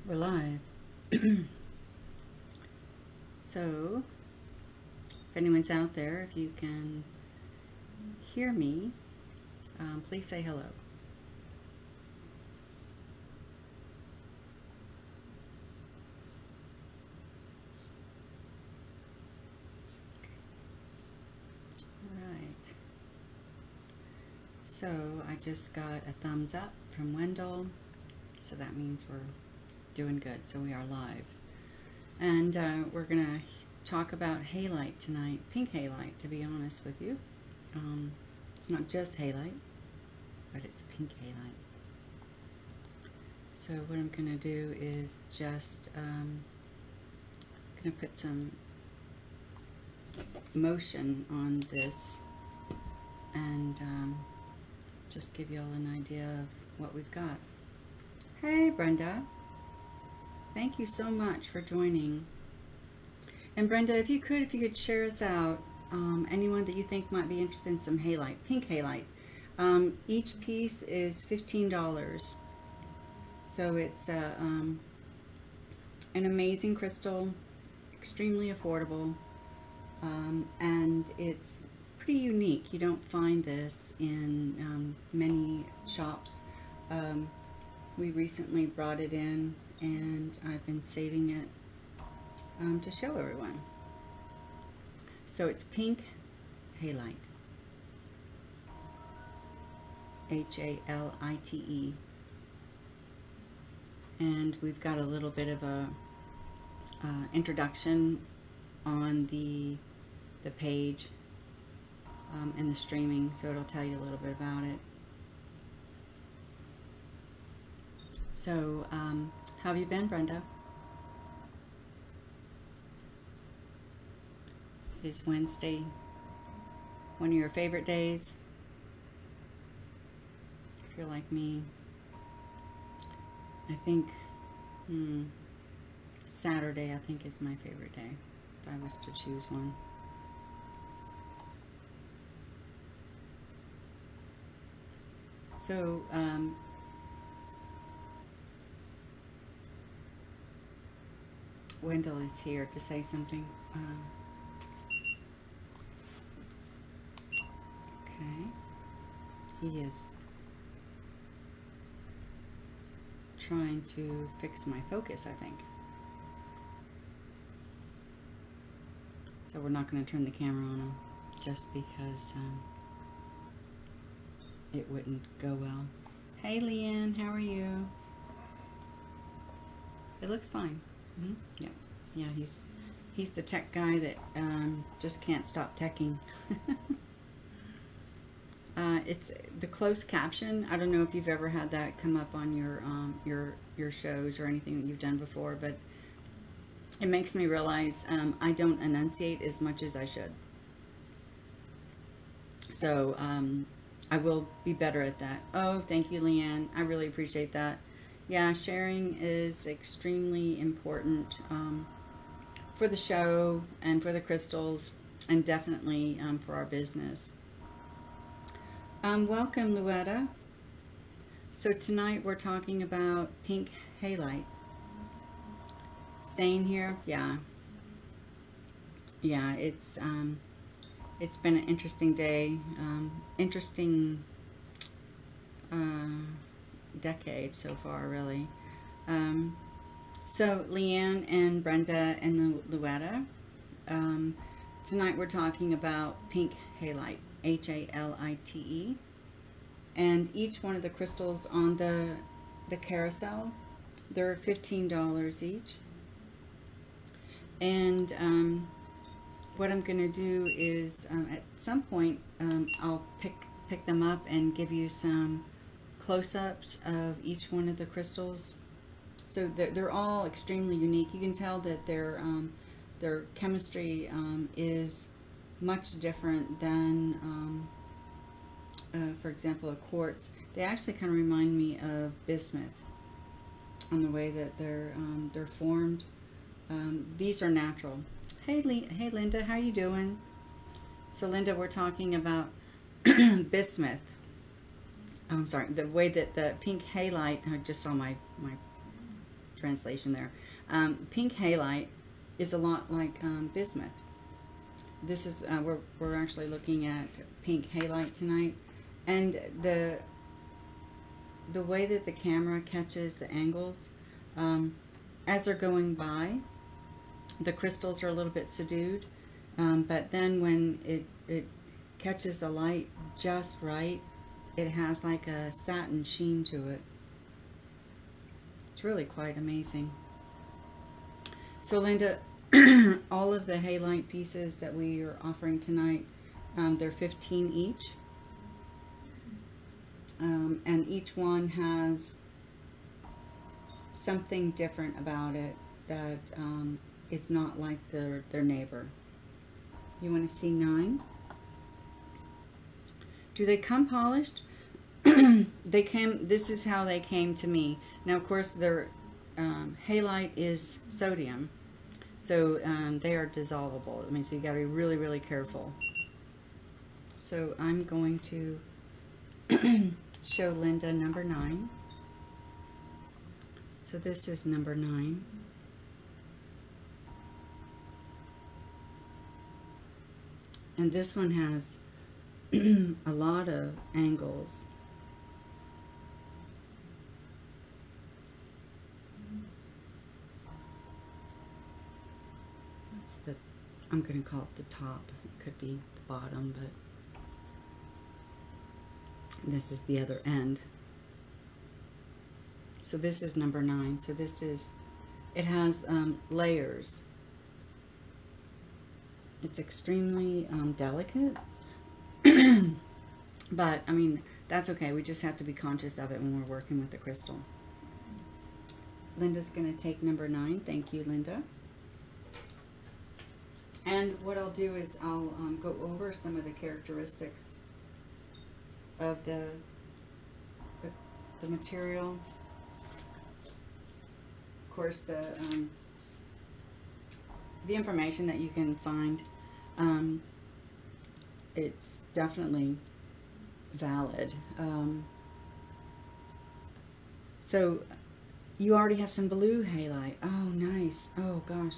We're live. So, if anyone's out there, if you can hear me, please say hello. All right. So, I just got a thumbs up from Wendell, so that means we're doing good. So, we are live. And we're going to talk about halite tonight, pink halite, to be honest with you. It's not just halite, but it's pink halite. So what I'm going to do is just going to put some motion on this and just give you all an idea of what we've got. Hey Brenda, thank you so much for joining. And Brenda, if you could share us out, anyone that you think might be interested in some halite, pink halite. Each piece is $15. So it's an amazing crystal, extremely affordable, and it's pretty unique. You don't find this in many shops. We recently brought it in, and I've been saving it to show everyone. So it's pink halite, Halite, and we've got a little bit of a introduction on the page in the streaming, so it'll tell you a little bit about it. So how have you been, Brenda? Is Wednesday one of your favorite days? If you're like me, I think Saturday I think is my favorite day, if I was to choose one. So Wendell is here to say something. Okay, he is trying to fix my focus, I think. So we're not going to turn the camera on him just because it wouldn't go well. Hey Leanne, how are you? It looks fine. Yeah, yeah. He's the tech guy that just can't stop teching. It's the closed caption. I don't know if you've ever had that come up on your shows or anything that you've done before, but it makes me realize I don't enunciate as much as I should. So I will be better at that. Oh, thank you, Leanne. I really appreciate that. Yeah, sharing is extremely important for the show and for the crystals, and definitely for our business. Welcome, Luetta. So tonight we're talking about pink halite. Sane here, yeah. Yeah, it's been an interesting day, interesting decade so far, really. So Leanne and Brenda and Luetta, tonight we're talking about pink halite, Halite, and each one of the crystals on the carousel, they're $15 each. And what I'm going to do is at some point I'll pick them up and give you some close-ups of each one of the crystals. So they're all extremely unique. You can tell that their chemistry is much different than, for example, a quartz. They actually kind of remind me of bismuth on the way that they're formed. These are natural. Hey Linda, how you doing? So Linda, we're talking about bismuth. I'm sorry, the way that the pink halite, I just saw my translation there. Pink Halite is a lot like bismuth. This is, we're actually looking at Pink Halite tonight. And the way that the camera catches the angles, as they're going by, the crystals are a little bit subdued. But then when it catches the light just right, it has like a satin sheen to it. It's really quite amazing. So Linda, all of the halite pieces that we are offering tonight, they're 15 each. And each one has something different about it that is not like their neighbor. You want to see 9? Do they come polished? They came, this is how they came to me. Now, of course, their halite is sodium, so they are dissolvable. I mean, so you got to be really, really careful. So I'm going to show Linda number 9. So this is number 9. And this one has a lot of angles. That's the, I'm going to call it the top. It could be the bottom, but this is the other end. So this is number 9. So this is, it has layers. It's extremely delicate, but I mean, that's okay. We just have to be conscious of it when we're working with the crystal. Linda's going to take number 9. Thank you, Linda. And what I'll do is I'll go over some of the characteristics of the material. Of course, the information that you can find, it's definitely valid. So you already have some blue halite. Oh, nice. Oh, gosh.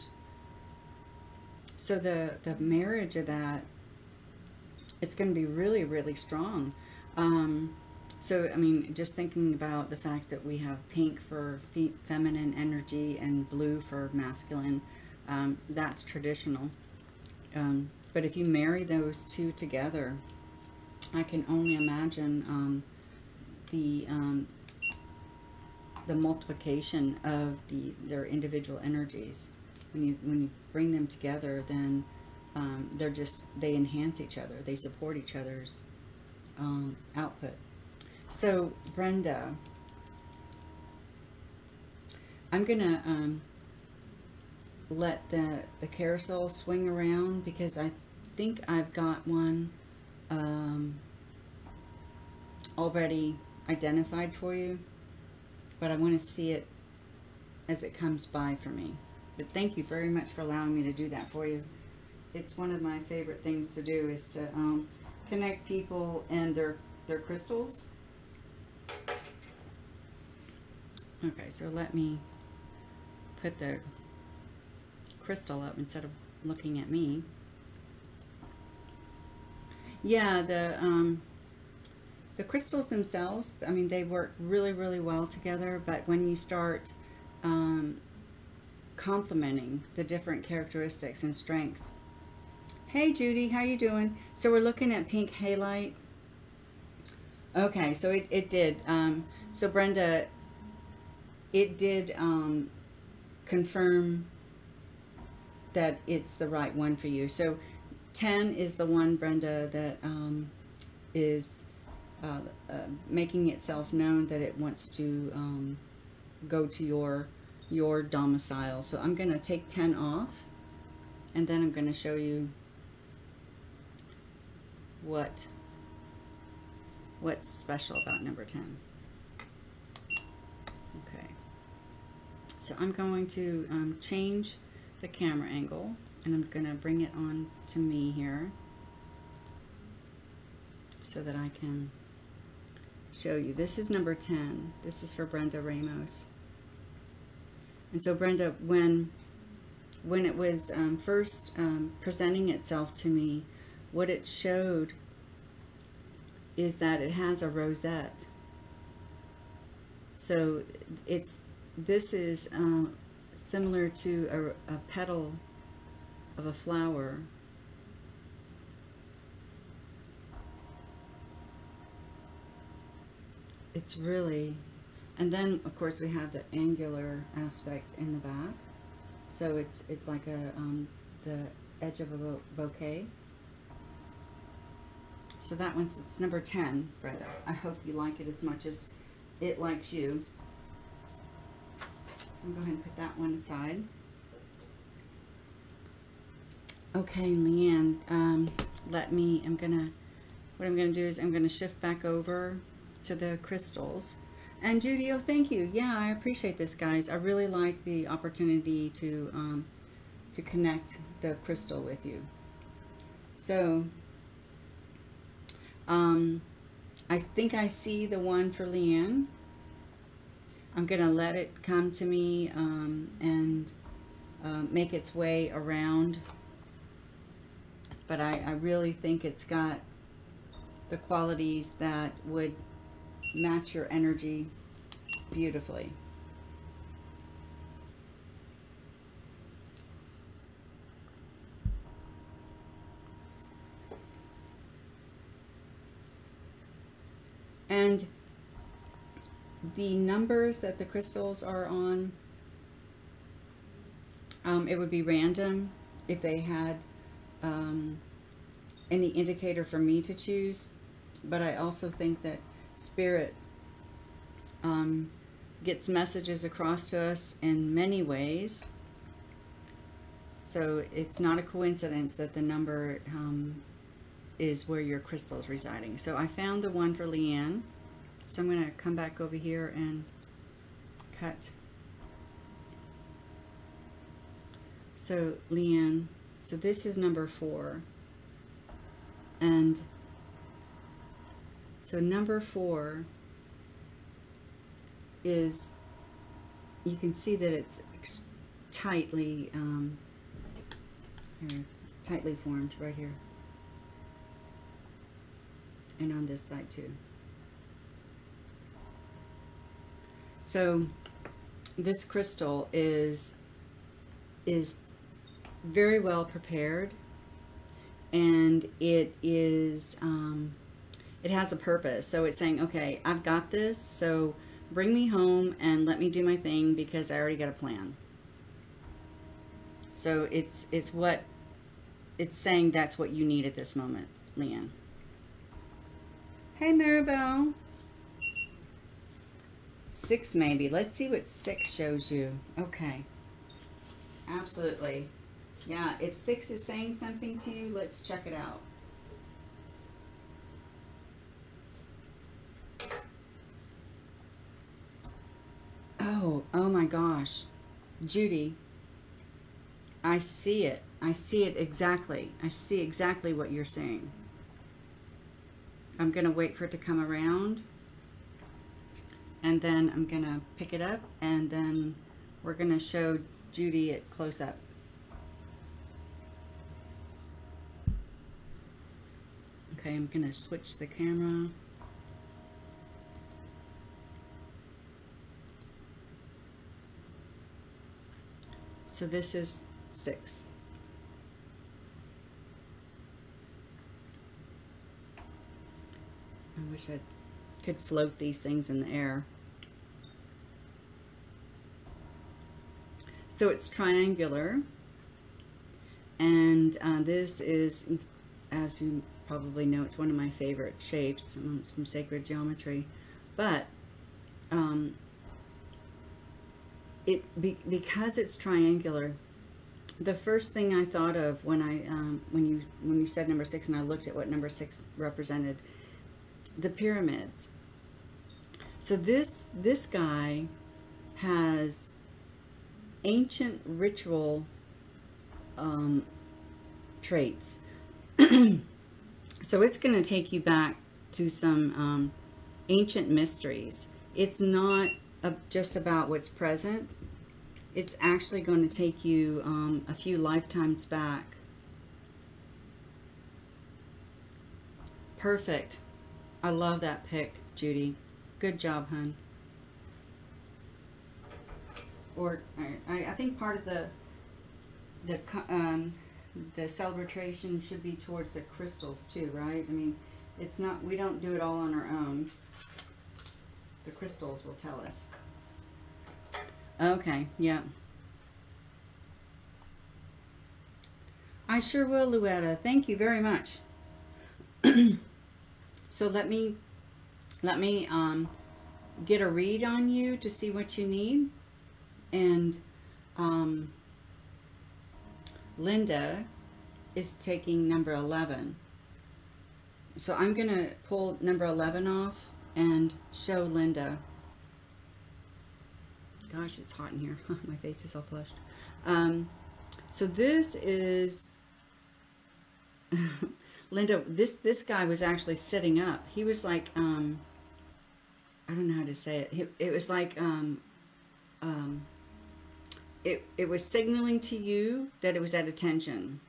So the marriage of that, it's going to be really, really strong. So, I mean, just thinking about the fact that we have pink for feminine energy and blue for masculine, that's traditional. But if you marry those two together, I can only imagine the multiplication of their individual energies. When you bring them together, then they enhance each other. They support each other's output. So Brenda, I'm gonna let the carousel swing around because I think I've got one already identified for you, but I want to see it as it comes by for me. But thank you very much for allowing me to do that for you. It's one of my favorite things to do, is to connect people and their crystals. Okay, so let me put the crystal up instead of looking at me. Yeah, the crystals themselves, I mean, they work really, really well together, but when you start complementing the different characteristics and strengths. Hey Judy, how you doing? So we're looking at Pink Halite. Okay, so it did. So Brenda, it did confirm that it's the right one for you. So 10 is the one, Brenda, that is making itself known that it wants to go to your domicile. So I'm going to take 10 off, and then I'm going to show you what's special about number 10. Okay, so I'm going to change the camera angle, and I'm going to bring it on to me here so that I can show you. This is number 10. This is for Brenda Ramos. And so Brenda, when it was first presenting itself to me, what it showed is that it has a rosette. So this is similar to a petal of a flower. It's really, and then of course we have the angular aspect in the back. So it's like the edge of a bouquet. So that one's, it's number 10, Brenda. I hope you like it as much as it likes you. So I'm going to go ahead and put that one aside. Okay, Leanne, what I'm gonna do is I'm gonna shift back over to the crystals. And Judy, oh, thank you. Yeah, I appreciate this, guys. I really like the opportunity to connect the crystal with you. So, I think I see the one for Leanne. I'm gonna let it come to me and make its way around. But I really think it's got the qualities that would match your energy beautifully. And the numbers that the crystals are on, it would be random if they had any indicator for me to choose. But I also think that Spirit gets messages across to us in many ways. So it's not a coincidence that the number is where your crystal is residing. So I found the one for Leanne. So I'm going to come back over here and cut. So Leanne, so this is number 4. And so number 4 is, you can see that it's tightly tightly formed right here, and on this side too. So this crystal is very well prepared, and it is it has a purpose. So it's saying, okay, I've got this, so bring me home and let me do my thing, because I already got a plan. So it's what it's saying, that's what you need at this moment, Leanne. Hey, Maribel. 6 maybe. Let's see what 6 shows you. Okay. Absolutely. Yeah, if 6 is saying something to you, let's check it out. Oh my gosh. Judy, I see it. I see it exactly. I see exactly what you're saying. I'm going to wait for it to come around, and then I'm going to pick it up, and then we're going to show Judy it close up. Okay, I'm going to switch the camera. So this is 6. I wish I could float these things in the air. So it's triangular, and this is, as you probably know, it's one of my favorite shapes from sacred geometry. But because it's triangular, the first thing I thought of when I when you said number 6, and I looked at what number 6 represented, the pyramids. So this guy has ancient ritual traits. So it's going to take you back to some ancient mysteries. It's not just about what's present. it's actually going to take you a few lifetimes back. Perfect. I love that pick, Judy. Good job, hun. Or I think part of the celebration should be towards the crystals too, right? I mean, it's not, we don't do it all on our own. The crystals will tell us. Okay, yeah. I sure will, Luetta. Thank you very much. So let me get a read on you to see what you need. And Linda is taking number 11. So I'm going to pull number 11 off and show Linda. Gosh, it's hot in here. My face is all flushed. So this is Linda. This guy was actually sitting up. He was like, I don't know how to say it. It was like, it was signaling to you that it was at attention.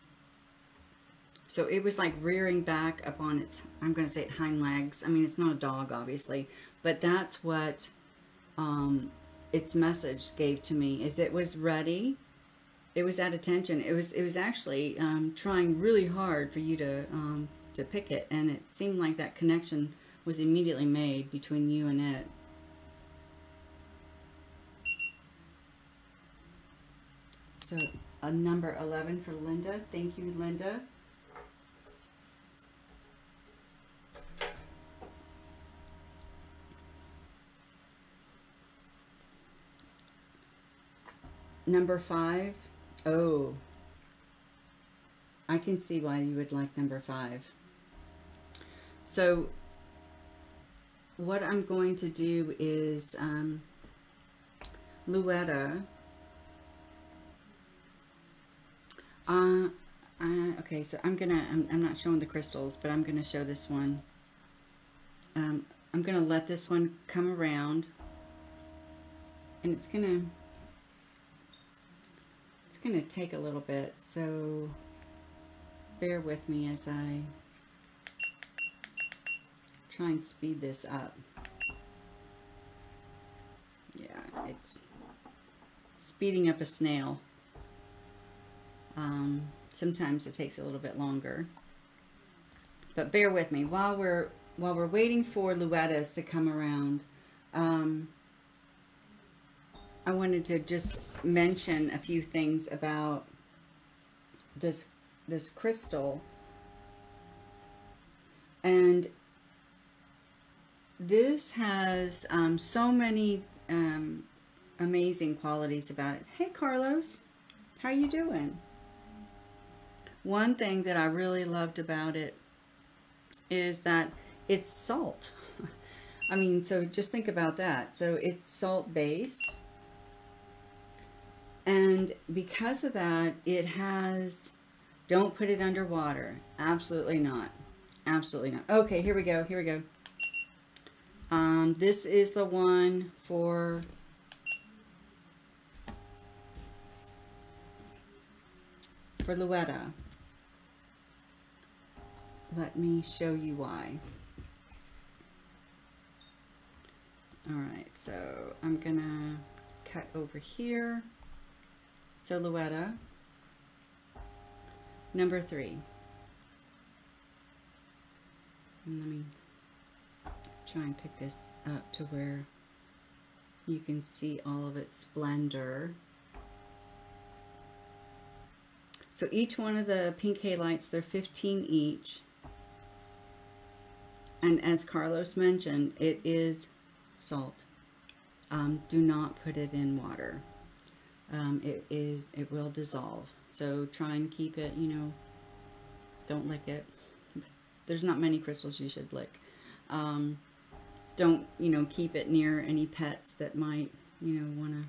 So it was like rearing back up on its, I'm going to say it, hind legs. I mean, it's not a dog, obviously, but that's what its message gave to me, is it was ready. It was at attention. It was actually trying really hard for you to pick it, and it seemed like that connection was immediately made between you and it. So a number 11 for Linda. Thank you, Linda. Number 5. Oh, I can see why you would like number 5. So what I'm going to do is, Luetta, okay, so I'm not showing the crystals, but I'm gonna show this one. I'm gonna let this one come around, and it's gonna take a little bit, so bear with me as I try and speed this up. Yeah, it's speeding up a snail. Sometimes it takes a little bit longer, but bear with me while we're waiting for Luetta's to come around. I wanted to just mention a few things about this crystal. And this has so many amazing qualities about it. Hey, Carlos, how you doing? One thing that I really loved about it is that it's salt. I mean, so just think about that. So it's salt-based. And because of that, it has, don't put it underwater. Absolutely not. Absolutely not. Okay, here we go. Here we go. This is the one for Luetta. Let me show you why. All right, so I'm gonna cut over here. So Luetta, number 3. And let me try and pick this up to where you can see all of its splendor. So each one of the pink halites, they're 15 each. And as Carlos mentioned, it is salt. Do not put it in water. It will dissolve. So try and keep it, you know, don't lick it. There's not many crystals you should lick. Don't, you know, keep it near any pets that might, you know, want to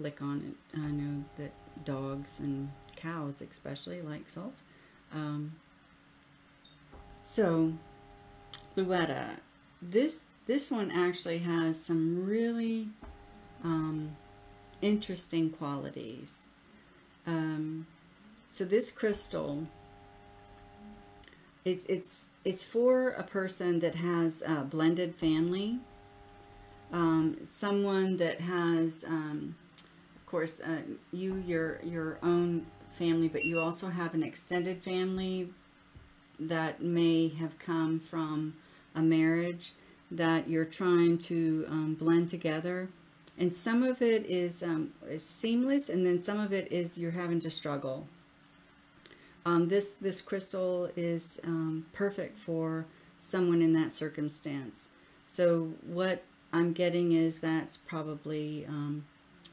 lick on it. I know that dogs and cows especially like salt. So Luetta, this one actually has some really interesting qualities. So this crystal, it's for a person that has a blended family, someone that has, of course, your own family, but you also have an extended family that may have come from a marriage that you're trying to blend together. And some of it is seamless, and then some of it is you're having to struggle. This crystal is perfect for someone in that circumstance. So what I'm getting is that's probably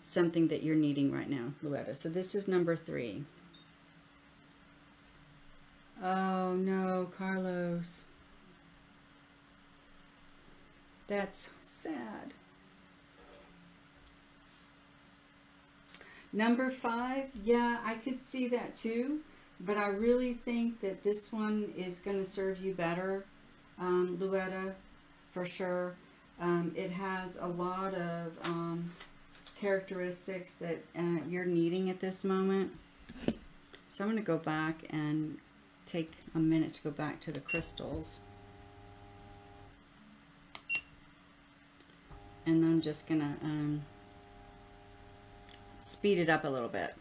something that you're needing right now, Luetta. So this is number 3. Oh no, Carlos. That's sad. Number 5, yeah, I could see that too, but I really think that this one is going to serve you better, Luetta, for sure. It has a lot of characteristics that you're needing at this moment. So I'm going to go back and take a minute to go back to the crystals. And I'm just going to speed it up a little bit.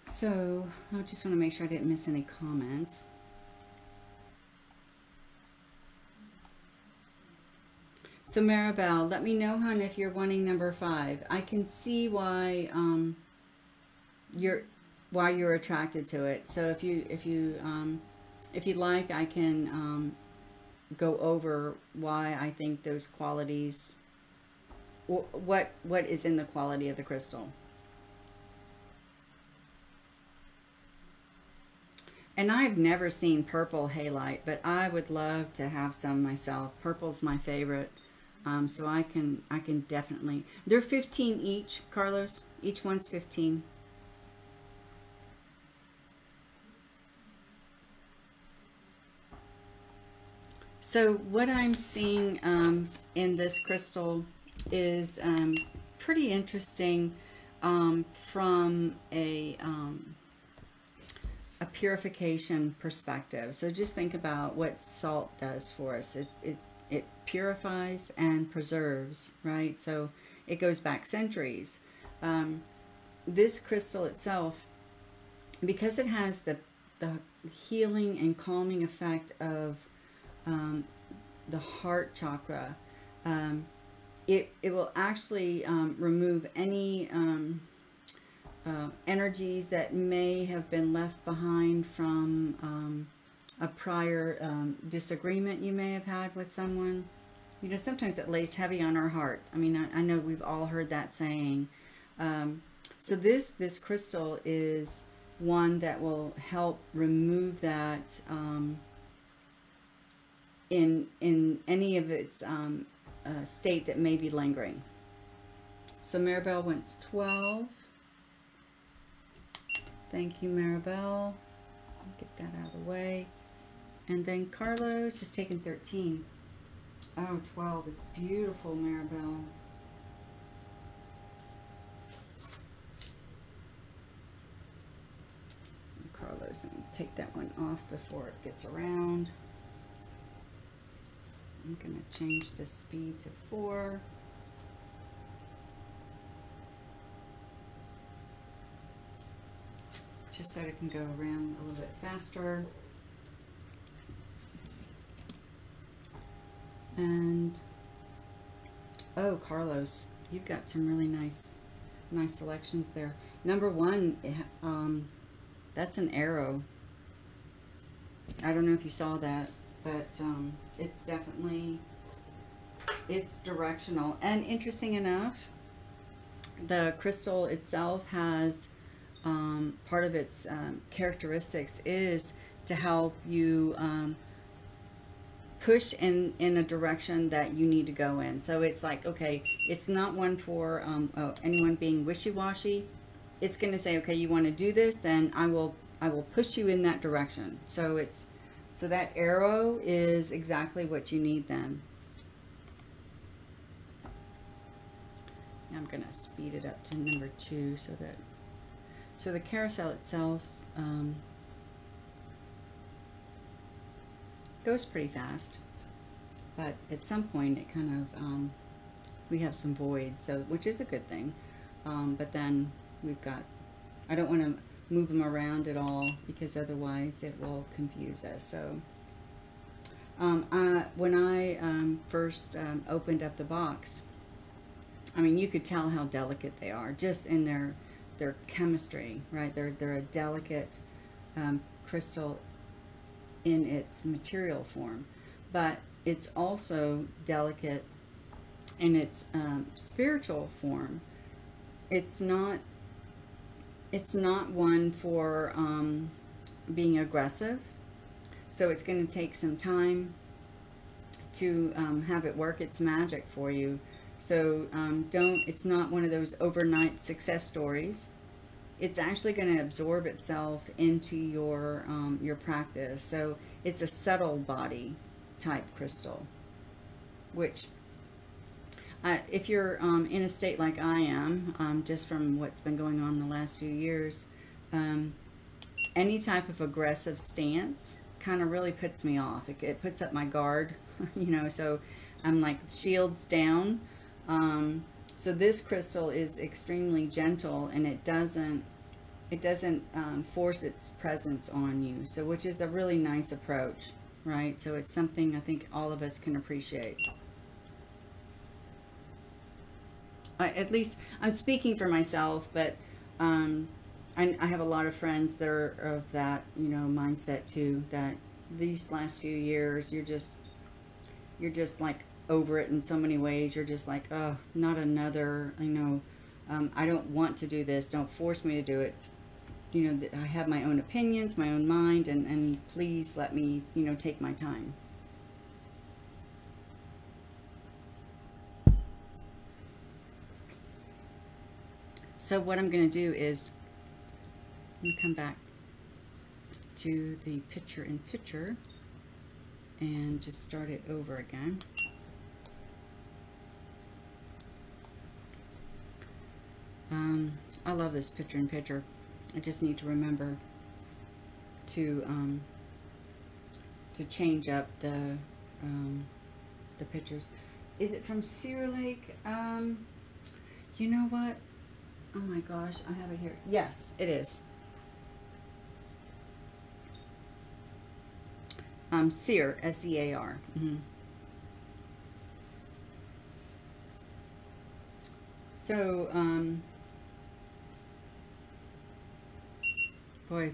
So I just want to make sure I didn't miss any comments. So Maribel, let me know, hon, if you're wanting number 5. I can see why you're attracted to it. So if you'd like, I can go over why I think those qualities, what is in the quality of the crystal. And I've never seen purple halite, but I would love to have some myself. Purple's my favorite. So I can definitely, they're 15 each, Carlos. Each one's 15. So what I'm seeing in this crystal is pretty interesting from a purification perspective. So just think about what salt does for us. It purifies and preserves, right? So it goes back centuries. This crystal itself, because it has the healing and calming effect of the heart chakra, it will actually remove any energies that may have been left behind from a prior disagreement you may have had with someone. You know, sometimes it lays heavy on our heart. I mean, I know we've all heard that saying. So this crystal is one that will help remove that in any of its state that may be lingering. So Maribel wants 12. Thank you, Maribel. Get that out of the way. And then Carlos is taking 13. Oh, 12. It's beautiful, Maribel. Carlos, let me take that one off before it gets around. I'm going to change the speed to 4. Just so it can go around a little bit faster. And oh, Carlos, you've got some really nice selections there. Number 1, that's an arrow. I don't know if you saw that, but it's definitely, it's directional. And interesting enough, the crystal itself has part of its characteristics is to help you push in a direction that you need to go in. So it's like, okay, it's not one for anyone being wishy-washy. It's going to say, okay, you want to do this, then I will push you in that direction. So it's, so that arrow is exactly what you need then. I'm going to speed it up to number 2 so the carousel itself goes pretty fast, but at some point it kind of we have some void, so which is a good thing, but then we've got, I don't want to move them around at all because otherwise it will confuse us. So when I first opened up the box, I mean, you could tell how delicate they are just in their chemistry, right? They're a delicate crystal in its material form, but it's also delicate in its spiritual form. It's not one for being aggressive, so it's going to take some time to have it work its magic for you. So it's not one of those overnight success stories. It's actually going to absorb itself into your practice. So it's a subtle body type crystal, which if you're in a state like I am, just from what's been going on the last few years, any type of aggressive stance kind of really puts me off. It puts up my guard, you know, so I'm like shields down. So this crystal is extremely gentle, and it doesn't force its presence on you, so which is a really nice approach, right? So it's something I think all of us can appreciate. At least I'm speaking for myself, but I have a lot of friends that are of that, you know, mindset too, that these last few years you're just like over it in so many ways. You're just like, oh, not another, you know, I don't want to do this, don't force me to do it, you know, I have my own opinions, my own mind, and please let me, you know, take my time. So what I'm going to do is I'm going to come back to the picture in picture and just start it over again. I love this picture in picture. I just need to remember to change up the pictures. Is it from Sear Lake? You know what? Oh my gosh, I have it here. Yes, it is. Sear, S-E-A-R. So, boy,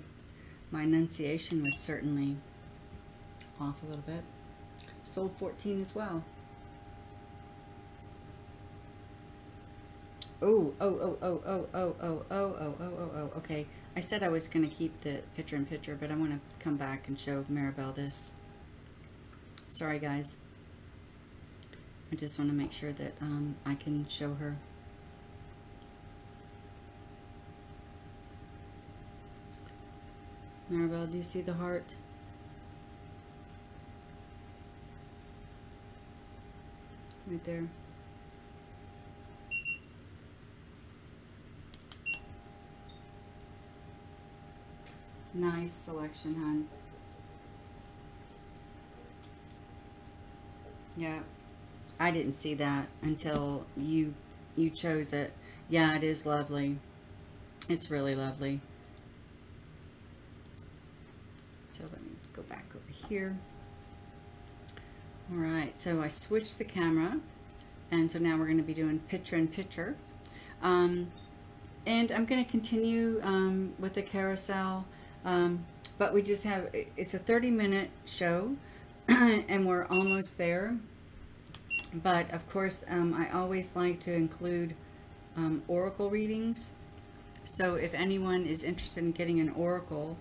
my enunciation was certainly off a little bit. Sold 14 as well. Oh, okay. I said I was going to keep the picture in picture, but I want to come back and show Maribel this. Sorry, guys. I just want to make sure that I can show her. Maribel, do you see the heart? Right there. Nice selection, hon. Yeah, I didn't see that until you chose it. Yeah, it is lovely. It's really lovely. So let me go back over here. All right, so I switched the camera, and so now we're going to be doing picture in picture. And I'm going to continue with the carousel. But we just have, it's a 30-minute show and we're almost there. But of course, I always like to include oracle readings. So if anyone is interested in getting an oracle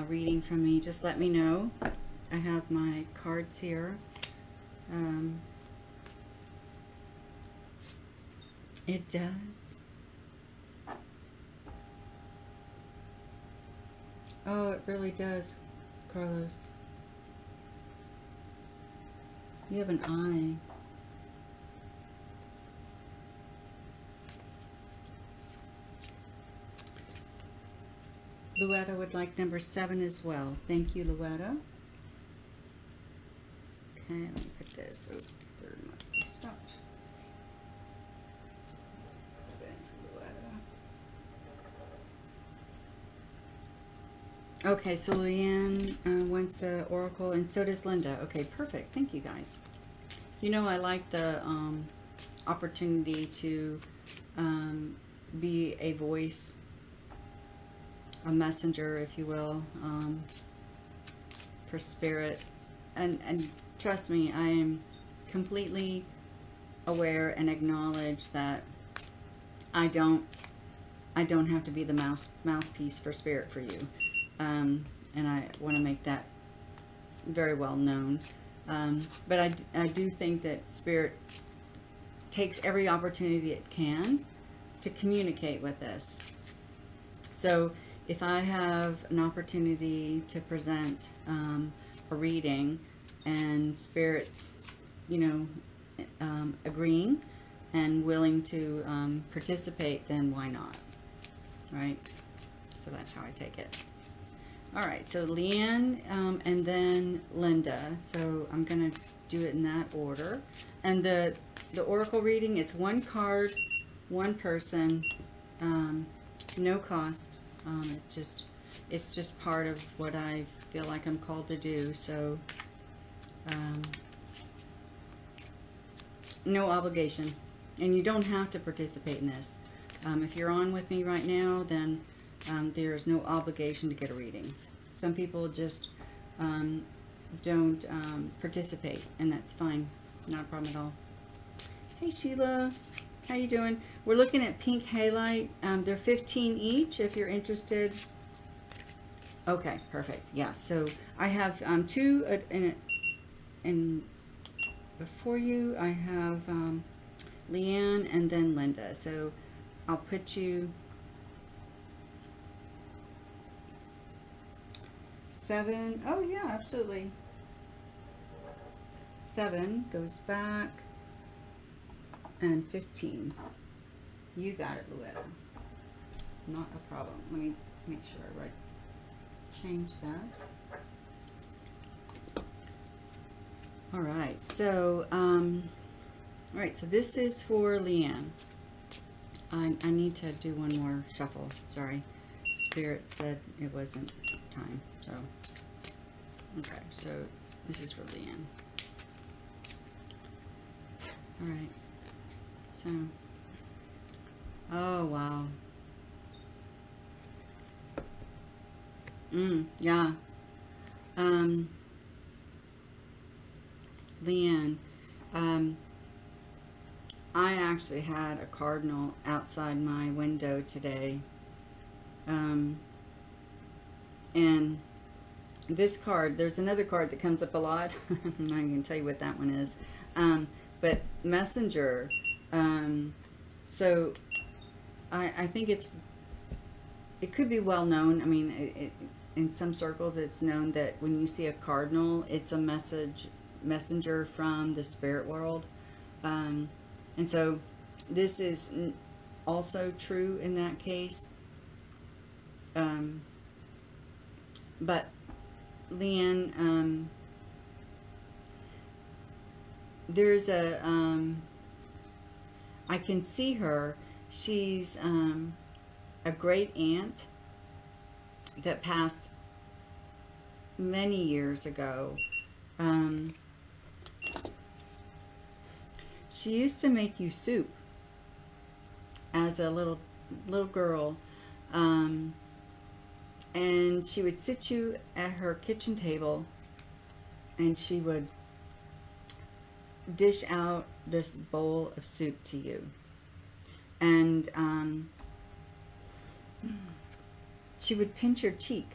reading from me, just let me know. I have my cards here. It does. Oh, it really does, Carlos. You have an eye. Luetta would like number 7 as well. Thank you, Luetta. Okay, let me put this. Oh, where am I? Stopped. 7, Luetta. Okay, so Leanne wants an oracle, and so does Linda. Okay, perfect. Thank you, guys. You know, I like the opportunity to be a voice, a messenger, if you will, for spirit. And trust me, I am completely aware and acknowledge that I don't have to be the mouthpiece for spirit for you. And I want to make that very well known. But I do think that spirit takes every opportunity it can to communicate with us. So if I have an opportunity to present a reading and spirits, you know, agreeing and willing to participate, then why not, right? So that's how I take it. All right, so Leanne and then Linda. So I'm going to do it in that order. And the oracle reading, it's 1 card, 1 person, no cost. It's just part of what I feel like I'm called to do. So no obligation, and you don't have to participate in this. If you're on with me right now, then there is no obligation to get a reading. Some people just don't participate, and that's fine. Not a problem at all. Hey Sheila, how you doing? We're looking at Pink Halite. They're 15 each if you're interested. Okay, perfect. Yeah, so I have 2 in before you. I have Leanne and then Linda. So I'll put you 7. Oh yeah, absolutely. 7 goes back, and 15. You got it, Luetta. Not a problem. Let me make sure I change that. All right, so all right, so this is for Leanne. I need to do one more shuffle. Sorry, Spirit said it wasn't time. So okay, so this is for Leanne. All right, so oh wow. Yeah. Leanne, I actually had a cardinal outside my window today. And this card, there's another card that comes up a lot. I'm not going to tell you what that one is. But messenger. So I think it could be well known. I mean, in some circles, it's known that when you see a cardinal, it's a messenger from the spirit world. And so this is also true in that case. But Leanne, there's a, I can see her. She's a great aunt that passed many years ago. She used to make you soup as a little girl, and she would sit you at her kitchen table, and she would dish out this bowl of soup to you, and she would pinch your cheek.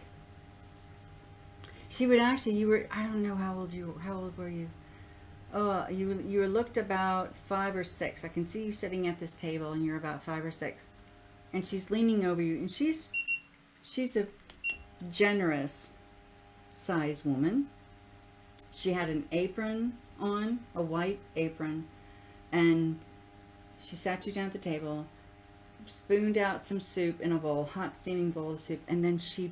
She would actually, I don't know how old were you? Oh, you were looked about 5 or 6. I can see you sitting at this table and you're about 5 or 6. And she's leaning over you, and she's a generous sized woman. She had an apron on, a white apron, and she sat you down at the table, spooned out some soup in a bowl, hot steaming bowl of soup, and then she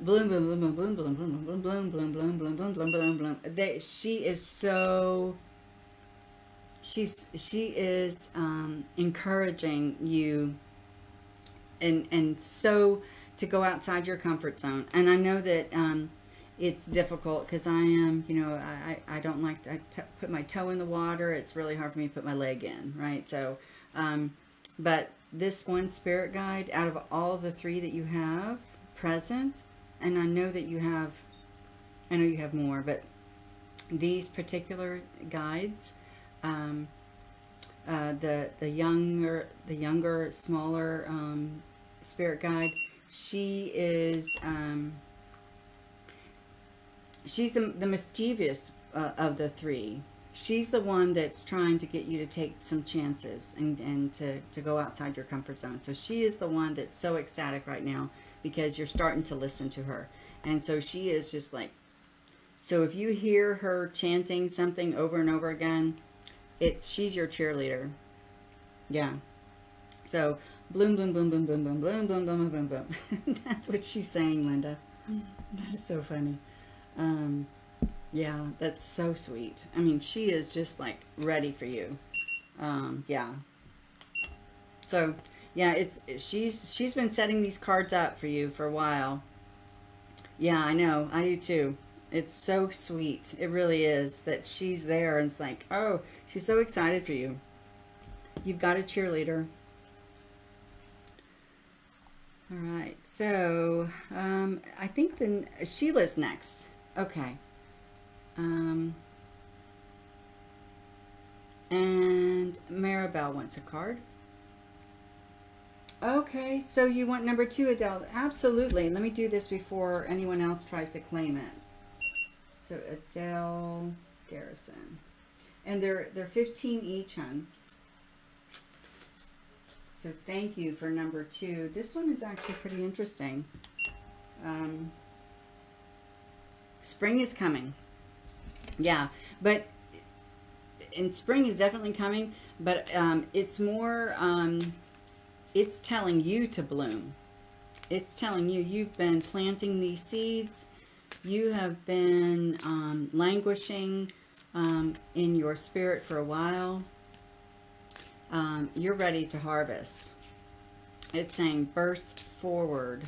bloom, bloom, bloom, bloom, bloom, bloom, bloom, bloom, bloom, bloom, bloom, bloom, bloom, bloom, bloom, bloom. She is so. She is encouraging you, and so to go outside your comfort zone. And I know that it's difficult because I am, you know, I don't like to put my toe in the water. It's really hard for me to put my leg in, right? So, but this one spirit guide, out of all the 3 that you have present, and I know that you have, I know you have more, but these particular guides, the younger, smaller spirit guide, she is she's the mischievous of the 3. She's the one that's trying to get you to take some chances and to go outside your comfort zone. So she is the one that's so ecstatic right now because you're starting to listen to her. And so she is just like, so if you hear her chanting something over and over again, she's your cheerleader. Yeah. So bloom, bloom, bloom, bloom, bloom, bloom, bloom, bloom, bloom, bloom, bloom. That's what she's saying, Linda. That is so funny. Yeah, that's so sweet. I mean, she is just like ready for you. Yeah. So yeah, she's been setting these cards up for you for a while. Yeah, I know. I do too. It's so sweet. It really is that she's there and it's like, oh, she's so excited for you. You've got a cheerleader. All right. So, I think then Sheila's next. Okay. And Maribel wants a card. Okay, so you want number 2, Adele. Absolutely. Let me do this before anyone else tries to claim it. So Adele Garrison. And they're 15 each, hon. So thank you for number 2. This one is actually pretty interesting. Spring is coming. Yeah, but and spring is definitely coming, but it's more, it's telling you to bloom. It's telling you, you've been planting these seeds. You have been languishing in your spirit for a while. You're ready to harvest. It's saying burst forward.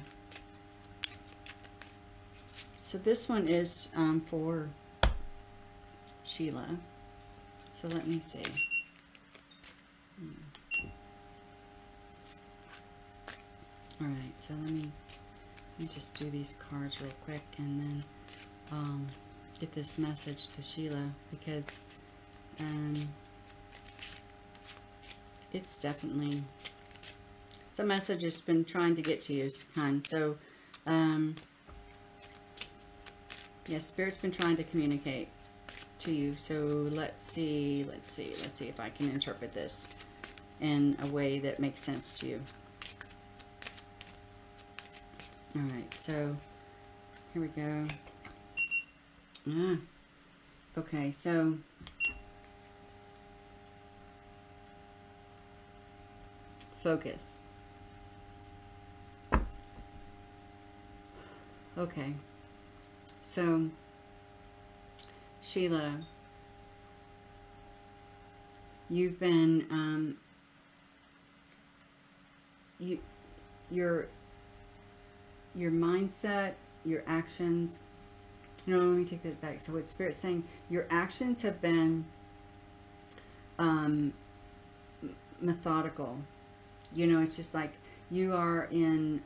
So this one is for Sheila. So let me see. All right, so let me just do these cards real quick and then get this message to Sheila, because it's definitely, it's a message that's been trying to get to you, hon. So yeah, Spirit's been trying to communicate to you. So let's see if I can interpret this in a way that makes sense to you. All right, so here we go. Okay, so focus. Okay, so Sheila, you've been your mindset, your actions. No, let me take that back. So what Spirit's saying, your actions have been methodical. You know, it's just like you are in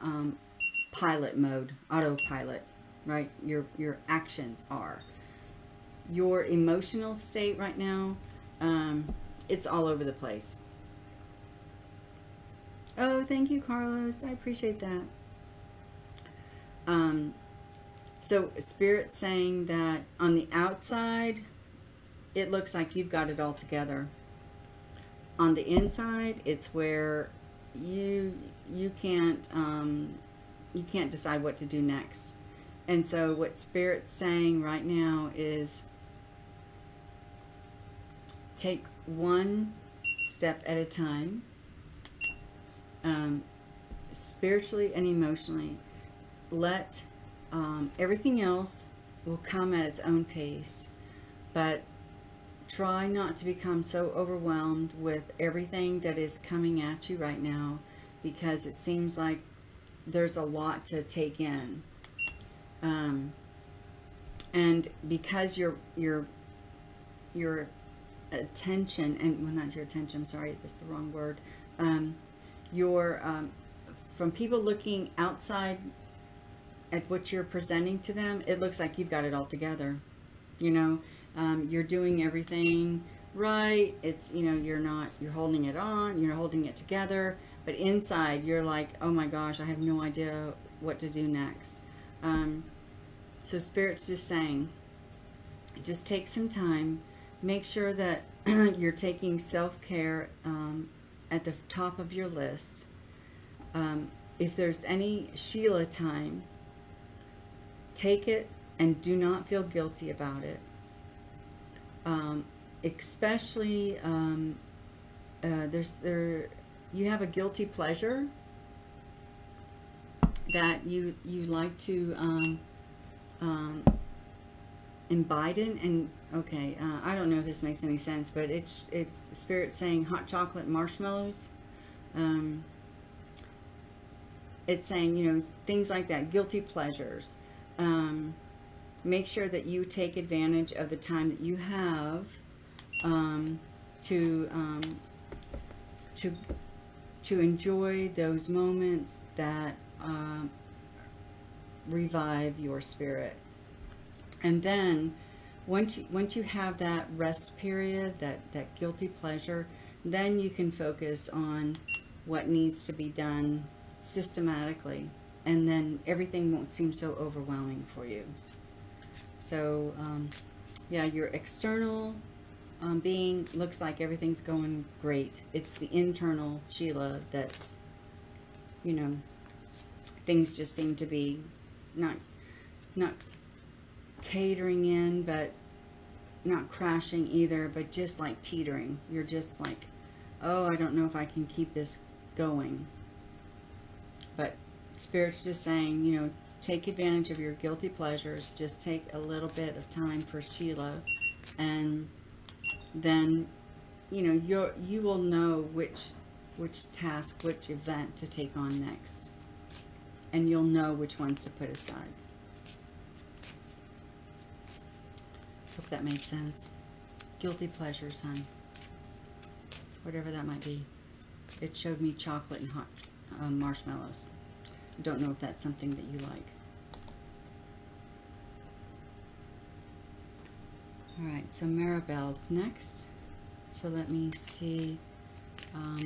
pilot mode, autopilot, right? Your actions are. Your emotional state right now, it's all over the place. Oh, thank you, Carlos. I appreciate that. So Spirit's saying that on the outside, it looks like you've got it all together. On the inside, it's where you can't decide what to do next. And so what Spirit's saying right now is take one step at a time, spiritually and emotionally. Let Everything else will come at its own pace, but try not to become so overwhelmed with everything that is coming at you right now, because it seems like there's a lot to take in. And because your attention, and well, not your attention, sorry, that's the wrong word, your from people looking outside at what you're presenting to them, it looks like you've got it all together. You know, you're doing everything right. It's, you know, you're holding it on, you're holding it together, but inside you're like, oh my gosh, I have no idea what to do next. So Spirit's just saying, just take some time, make sure that you're taking self-care at the top of your list. If there's any Sheila time, take it and do not feel guilty about it. Especially you have a guilty pleasure that you like to imbibe in, and okay, I don't know if this makes any sense, but it's Spirit saying hot chocolate and marshmallows. It's saying, you know, things like that, guilty pleasures. Make sure that you take advantage of the time that you have to enjoy those moments that revive your spirit. And then once you have that rest period, that guilty pleasure, then you can focus on what needs to be done systematically, and then everything won't seem so overwhelming for you. So yeah, your external being looks like everything's going great. It's the internal Sheila that's, you know, things just seem to be not catering in, but not crashing either, but just like teetering. You're just like, oh, I don't know if I can keep this going. But Spirit's just saying, you know, take advantage of your guilty pleasures. Just take a little bit of time for Sheila, and then, you know, you will know which task, which event to take on next, and you'll know which ones to put aside. Hope that made sense. Guilty pleasures, hon. Whatever that might be. It showed me chocolate and hot marshmallows. I don't know if that's something that you like. Alright, so Maribel's next. So let me see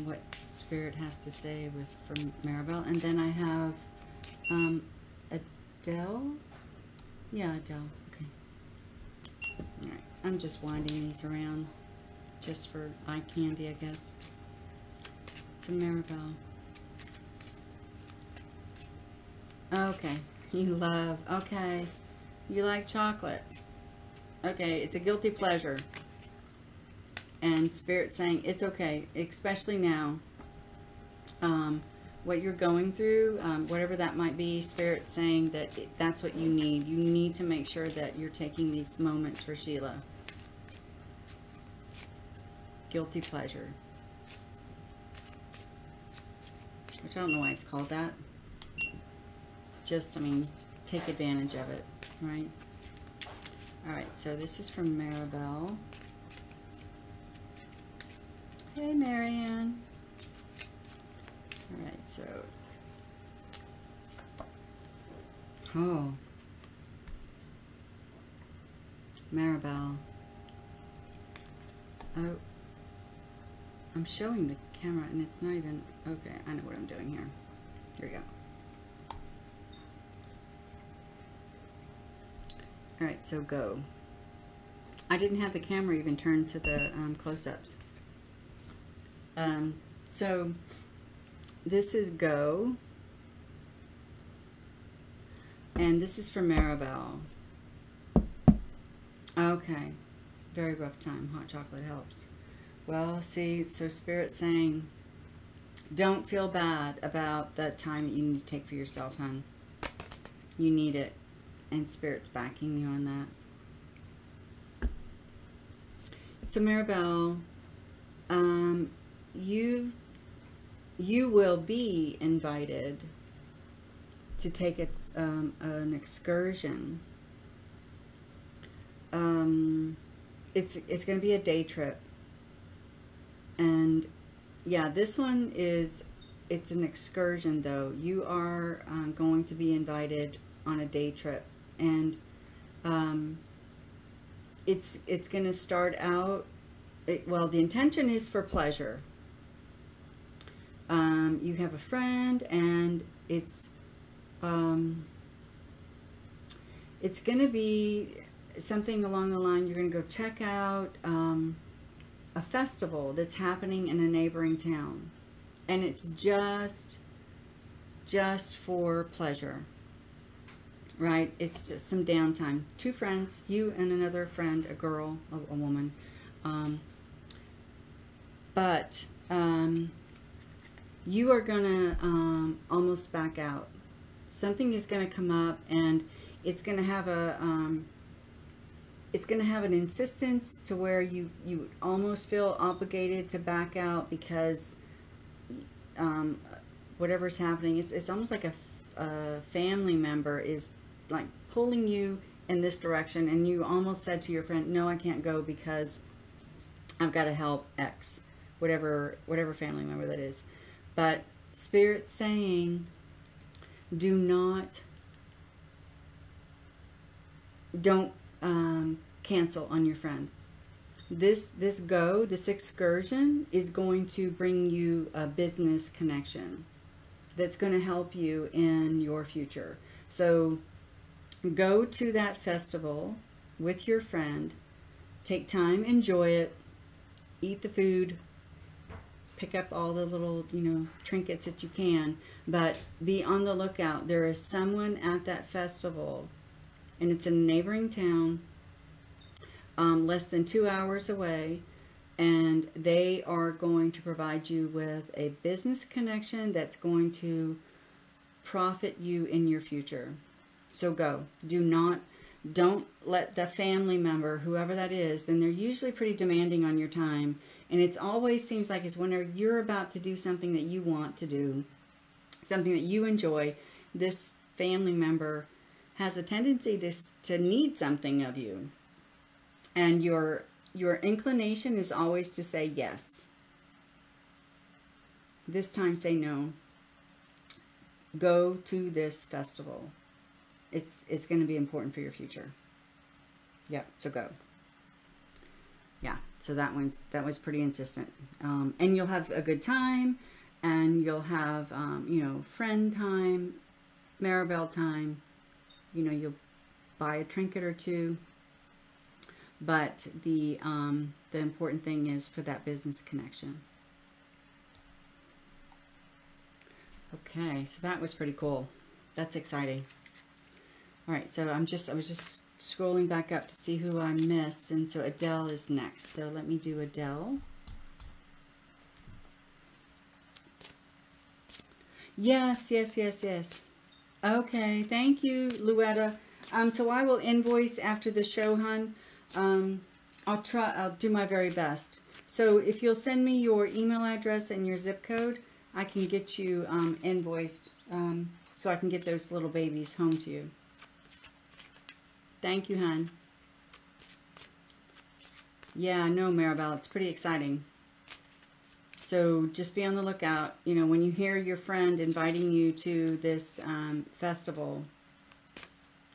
what Spirit has to say for Maribel. And then I have Adele. Yeah, Adele. Okay. Alright, I'm just winding these around just for eye candy, I guess. So Maribel. Okay, you love, okay, you like chocolate. Okay, it's a guilty pleasure. And Spirit saying it's okay, especially now. What you're going through, whatever that might be, Spirit saying that that's what you need. You need to make sure that you're taking these moments for Sheila. Guilty pleasure. Which I don't know why it's called that. Just, I mean, take advantage of it, right? Alright, so this is from Maribel. Hey, Marianne. Alright, so... Oh. Maribel. Oh. I'm showing the camera and it's not even... Okay, I know what I'm doing here. Here we go. Alright, so go. I didn't have the camera even turned to the close-ups. So this is go. And this is for Maribel. Okay. Very rough time. Hot chocolate helps. Well, see, so Spirit's saying, don't feel bad about that time that you need to take for yourself, hon. You need it. and Spirit's backing you on that. So Maribel, you will be invited to take an excursion. It's going to be a day trip, and yeah, this one is, it's an excursion though. You are going to be invited on a day trip, and it's going to start out, well, the intention is for pleasure. You have a friend, and it's going to be something along the line, you're going to go check out a festival that's happening in a neighboring town, and it's just for pleasure, right? It's just some downtime. Two friends, you and another friend, a girl, a woman, but you are gonna almost back out. Something is going to come up, and it's going to have an insistence to where you almost feel obligated to back out, because whatever's happening, it's almost like a family member is like pulling you in this direction, and you almost said to your friend, no, I can't go because I've got to help X, whatever family member that is. But Spirit's saying, don't cancel on your friend. This excursion is going to bring you a business connection that's going to help you in your future. So go to that festival with your friend, take time, enjoy it, eat the food, pick up all the little, trinkets that you can, but be on the lookout. There is someone at that festival, and it's in a neighboring town, less than 2 hours away, and they are going to provide you with a business connection that's going to profit you in your future. So go. Don't let the family member, whoever that is, then they're usually pretty demanding on your time, and it always seems like it's when you're about to do something that you want to do, something that you enjoy, this family member has a tendency to need something of you, and your inclination is always to say yes. This time say no. Go to this festival. It's going to be important for your future. Yeah, so go. Yeah, so that was pretty insistent. And you'll have a good time, and you'll have friend time, Maribel time. You'll buy a trinket or two, but the important thing is for that business connection. Okay, so that was pretty cool. That's exciting. All right, so I was just scrolling back up to see who I missed, and so Adele is next. So let me do Adele. Yes. Okay, thank you, Luetta. So I will invoice after the show, hun. I'll do my very best. So if you'll send me your email address and your zip code, I can get you invoiced, so I can get those little babies home to you. Thank you, hun. Yeah, no, Maribel, it's pretty exciting. So just be on the lookout. When you hear your friend inviting you to this festival,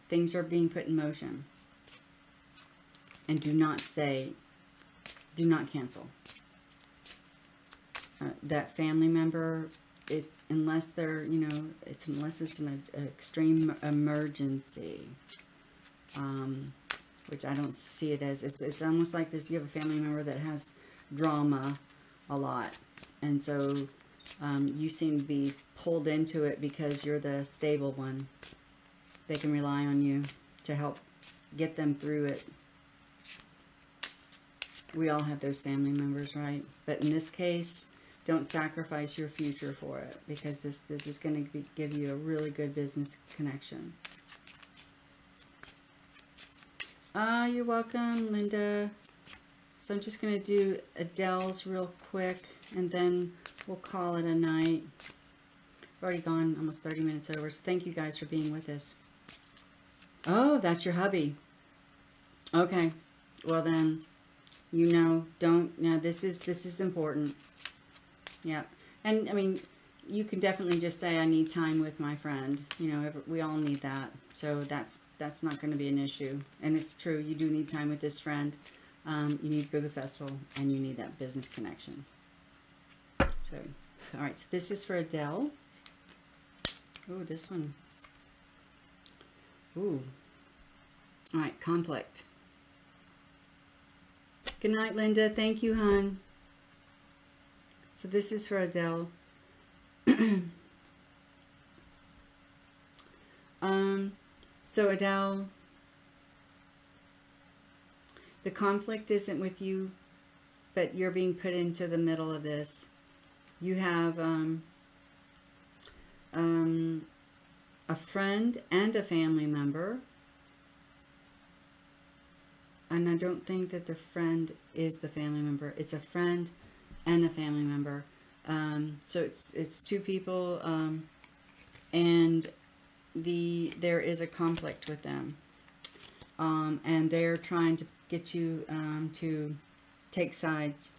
things are being put in motion. And do not cancel. That family member, unless they're, unless it's an extreme emergency, which I don't see it as. It's almost like this. You have a family member that has drama a lot, and so you seem to be pulled into it because you're the stable one. They can rely on you to help get them through it. We all have those family members, right? But in this case, don't sacrifice your future for it, because this is going to give you a really good business connection. You're welcome, Linda. So I'm just going to do Adele's real quick, and then we'll call it a night. We've already gone almost 30 minutes over, so thank you guys for being with us. Oh, that's your hubby. Okay. Well then, you know, this is important. Yeah. And I mean, you can definitely just say, I need time with my friend. You know, we all need that. So that's not going to be an issue. And it's true, you do need time with this friend. You need to go to the festival, and you need that business connection. So, all right, so this is for Adele. Oh, this one. Ooh. All right, conflict. Good night, Linda. Thank you, hon. So this is for Adele. So Adele, the conflict isn't with you, but you're being put into the middle of this. You have a friend and a family member, and I don't think that the friend is the family member. It's a friend and a family member. So it's two people, and there is a conflict with them, and they're trying to get you to take sides,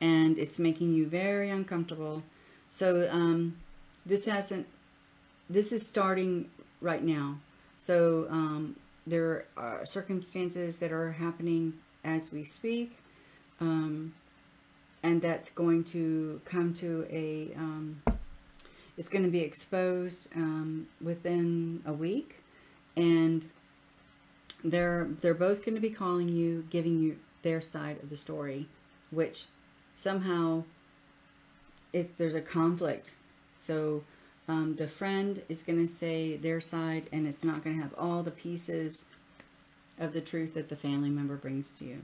and it's making you very uncomfortable. So this is starting right now. So there are circumstances that are happening as we speak, and that's going to come to a it's going to be exposed within a week, and they're both going to be calling you, giving you their side of the story, which somehow there's a conflict. So the friend is going to say their side, and it's not going to have all the pieces of the truth that the family member brings to you,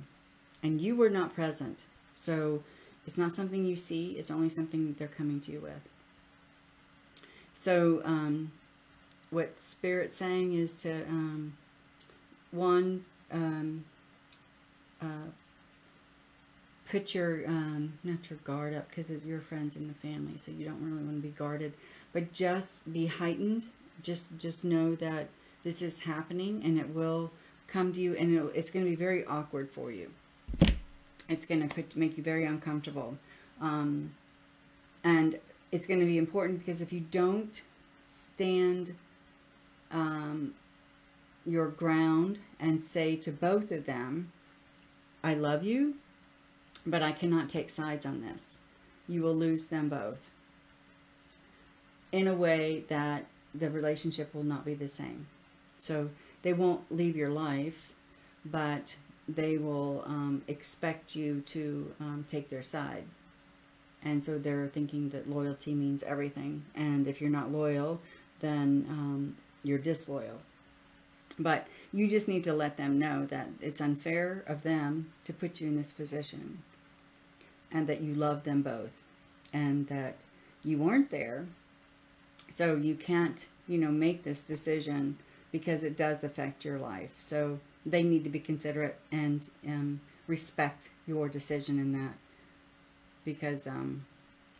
and you were not present. So it's not something you see, it's only something they're coming to you with. So what Spirit's saying is to put your not your guard up, because it's your friends and the family, so you don't really want to be guarded, but just be heightened. Just know that this is happening, and it will come to you, and it's going to be very awkward for you. It's going to make you very uncomfortable, and it's going to be important, because if you don't stand your ground and say to both of them, I love you, but I cannot take sides on this, you will lose them both in a way that the relationship will not be the same. So they won't leave your life, but they will expect you to take their side. And so they're thinking that loyalty means everything. And if you're not loyal, then you're disloyal. But you just need to let them know that it's unfair of them to put you in this position, and that you love them both, and that you weren't there. So you can't, make this decision, because it does affect your life. So they need to be considerate and respect your decision in that, because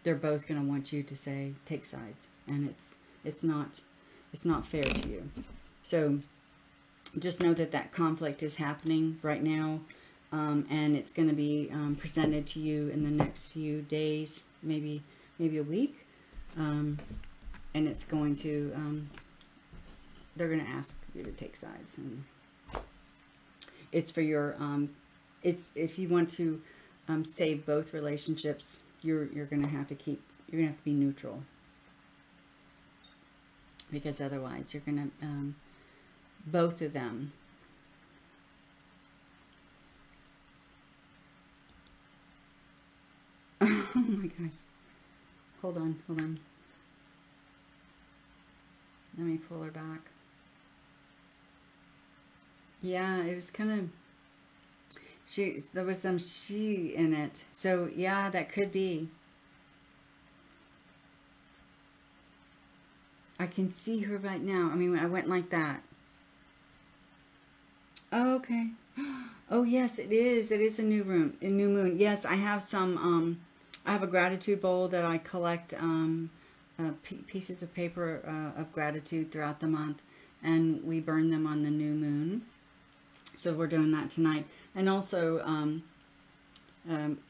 they're both going to want you to say, take sides, and it's not fair to you. So just know that conflict is happening right now, and it's going to be presented to you in the next few days, maybe a week, and it's going to they're going to ask you to take sides, and it's for your it's, if you want to save both relationships, you're going to have to be neutral, because otherwise you're going to both of them oh my gosh, hold on, let me pull her back. Yeah, it was kind of, there was some she in it. So yeah, that could be. I can see her right now. I mean, I went like that. Oh, okay. Oh yes, it is. It is a new room, a new moon. Yes, I have some. I have a gratitude bowl that I collect pieces of paper of gratitude throughout the month, and we burn them on the new moon. So we're doing that tonight, and also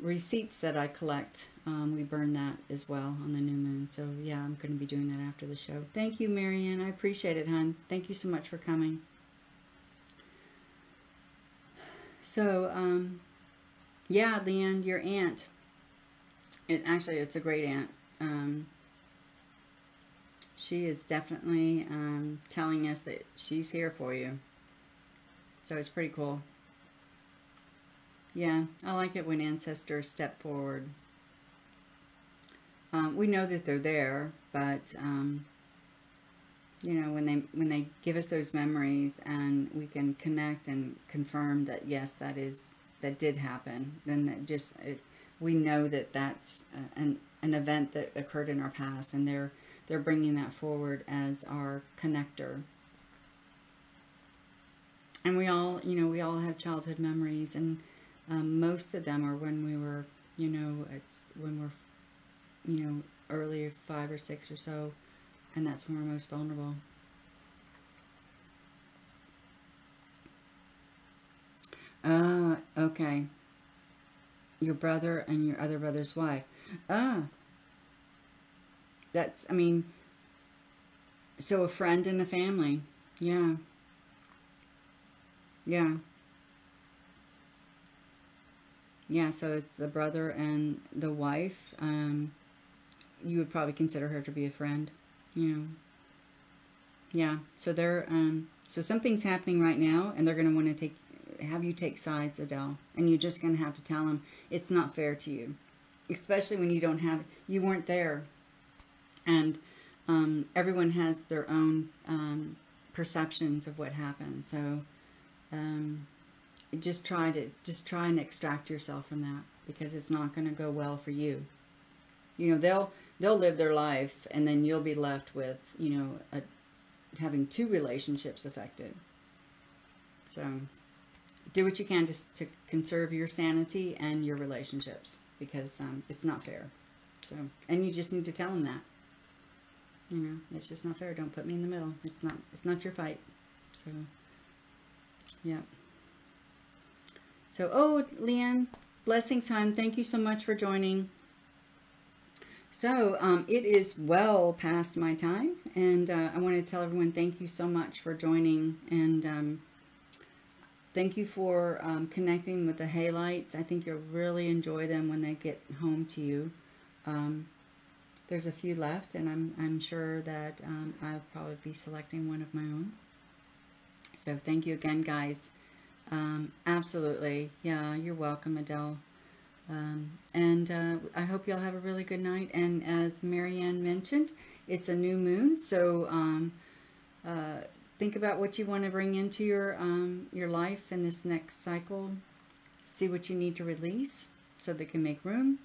receipts that I collect. We burn that as well on the new moon. So yeah, I'm going to be doing that after the show. Thank you, Marianne. I appreciate it, hon. Thank you so much for coming. So, yeah, Leanne, your aunt. It's a great aunt. She is definitely telling us that she's here for you. So it's pretty cool. Yeah, I like it when ancestors step forward. We know that they're there, but you know, when they give us those memories and we can connect and confirm that yes, that did happen, then we know that that's an event that occurred in our past, and they're bringing that forward as our connector. And we all have childhood memories, and most of them are when we were, it's when we're, early 5 or 6 or so, and that's when we're most vulnerable. Okay. Your brother and your other brother's wife. Ah, I mean, so a friend in the family. Yeah. Yeah. Yeah, so it's the brother and the wife. You would probably consider her to be a friend, you know. Yeah, so so something's happening right now, and they're going to want to have you take sides, Adele, and you're just going to have to tell them it's not fair to you, especially when you weren't there, and everyone has their own perceptions of what happened. So just try and extract yourself from that, because it's not going to go well for you. You know, they'll live their life, and then you'll be left with, having 2 relationships affected. So do what you can to conserve your sanity and your relationships, because it's not fair. So, and you just need to tell them that. It's just not fair. Don't put me in the middle. It's not your fight. So, yeah. So, oh, Leanne, blessings, hon. Thank you so much for joining. So, it is well past my time, and I want to tell everyone thank you so much for joining, and thank you for connecting with the halites. I think you'll really enjoy them when they get home to you. There's a few left, and I'm sure that I'll probably be selecting one of my own. So thank you again, guys. Absolutely. Yeah, you're welcome, Adele. And I hope y'all have a really good night. And as Marianne mentioned, it's a new moon, so think about what you want to bring into your life in this next cycle. See what you need to release so they can make room,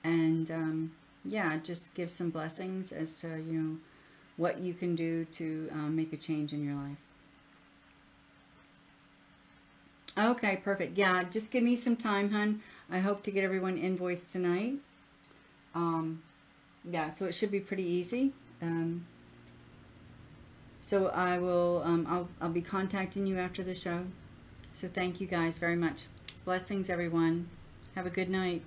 and yeah, just give some blessings as to what you can do to make a change in your life. Okay, perfect. Yeah, just give me some time, hun. I hope to get everyone invoiced tonight. Yeah, so it should be pretty easy. So I will, I'll be contacting you after the show. So thank you guys very much. Blessings, everyone. Have a good night.